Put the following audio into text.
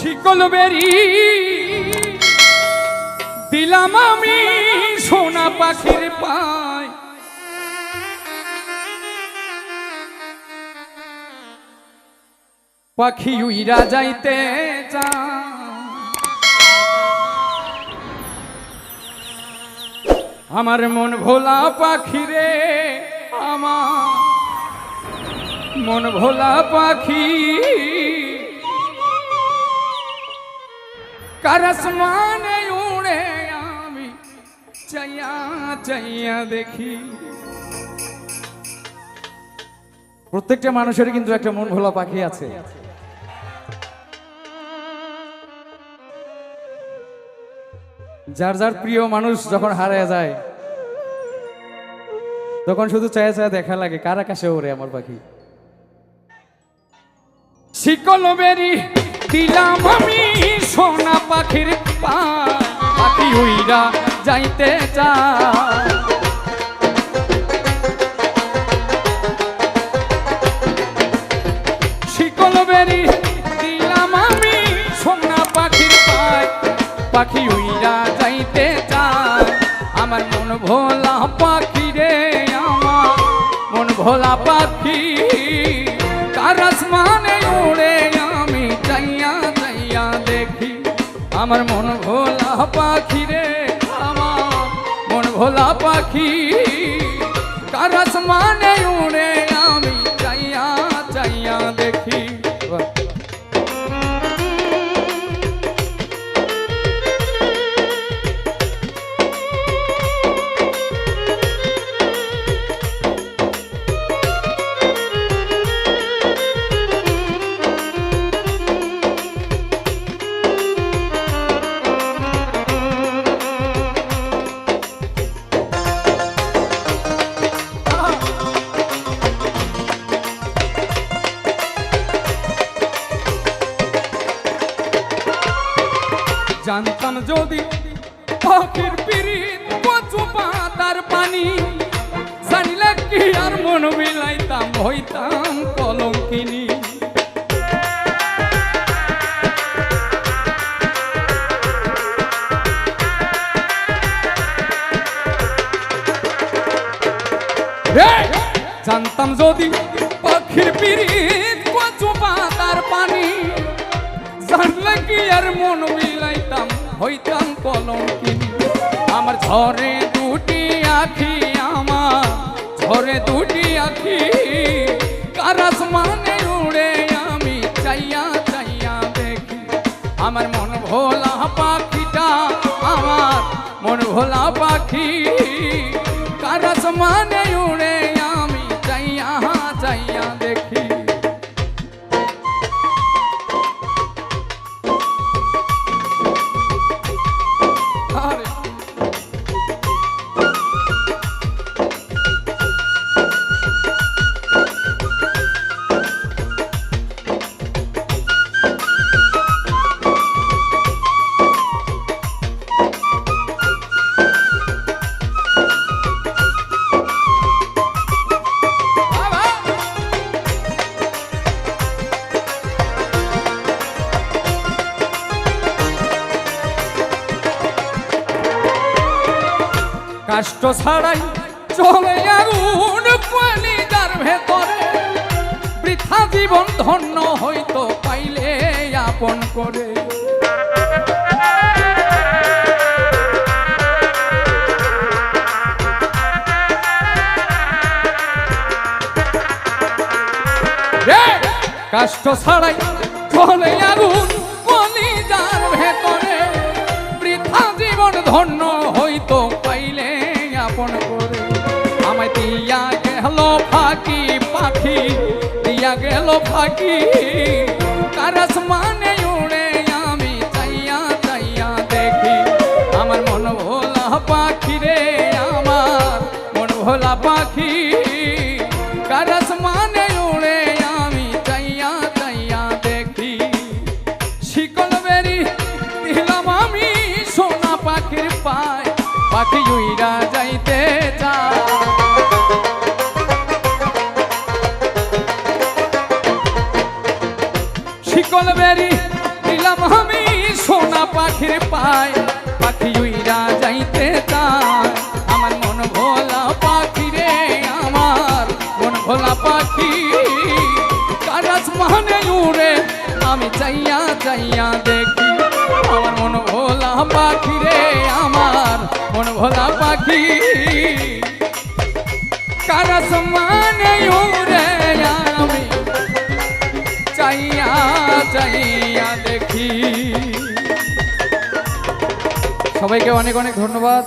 শিকল বেরি দিলাম আমি সোনা পাখির পায়, পাখি উইরা যাইতে আমার মন ভোলা পাখি রে, আমার মন ভোলা পাখি কার আসমানে উড়ে আমি চাইয়া চাইয়া দেখি। প্রত্যেকটা মানুষের কিন্তু একটা মন ভোলা পাখি আছে। যার যার প্রিয় মানুষ যখন হারিয়ে যায় তখন শুধু চায়া চায়া দেখা লাগে কার আকাশে ওড়ে আমার পাখি। শিকল বেরি দিলাম আমি সোনা পাখির পায়, পাখি উইরা যাইতে চায়। শিকল বেরি দিলাম আমি সোনা পাখির পায়, পাখি উইরা যাইতে চায়। আমার মন ভোলা পাখি রে, আমার মন ভোলা পাখি কার আসমানে উড়ে আমি চাইয়া চাইয়া দেখি। আমার মন ভোলা পাখি রে, আমার মন ভোলা পাখি কার আসমানে উড়ে আমি চাইয়া চাইয়া দেখি। জানতাম যদি পাখির পিরিত কচু পাতার পানি, জানিলে কি আর মন বিলাইতাম হইতাম কলঙ্কিনী। জানতাম যদি পাখির পিরিত কচু পাতার পানি, জানলে কি আর মন বিলাইতাম হইতাম কলঙ্কিনী। আমার ঝরে দুটি আখি, আমার ঝরে দুটি আখি কার আসমানে উড়ে আমি চাইয়া চাইয়া দেখি। আমার মন ভোলা পাখিটা, আমার মন ভোলা পাখি কার আসমানে উড়ে আমি চাইয়া চাইয়া দেখি। কষ্ট ছাড়াই চলে আগুন কলিজার ভেতরে, বৃথা জীবন ধন্য হইতো পাইলে আপন করে। কষ্ট ছাড়াই চলে আগুন কলিজার ভেতরে, বৃথা জীবন ধন্য হইতো পাইলে আপন করে। আমায় দিয়া গেল ফাঁকি পাখি, দিয়া গেল ফাঁকি কার আসমানে উড়ে আমি চাইয়া চাইয়া দেখি। আমার মন ভোলা পাখি রে, আমার মন ভোলা পাখি কার আসমানে উড়ে আমি চাইয়া চাইয়া দেখি। শিকল বেরি দিলাম আমি সোনা পাখির পায়, পাখি উইরা যাইতে চায়। শিকল বেরি দিলাম আমি সোনা পাখির পায়, পাখি উইরা যাইতে চায়। আমার মন ভোলা পাখি রে, আমার মন ভোলা পাখি, কার আসমানে উড়ে আমি চাইয়া চাইয়া দেখি। আমার মন ভোলা পাখি রে, আমার মন ভোলা পাখি, কার আসমানে উড়ে আমি চাইয়া চাইয়া দেখি। সবাইকে অনেক অনেক ধন্যবাদ।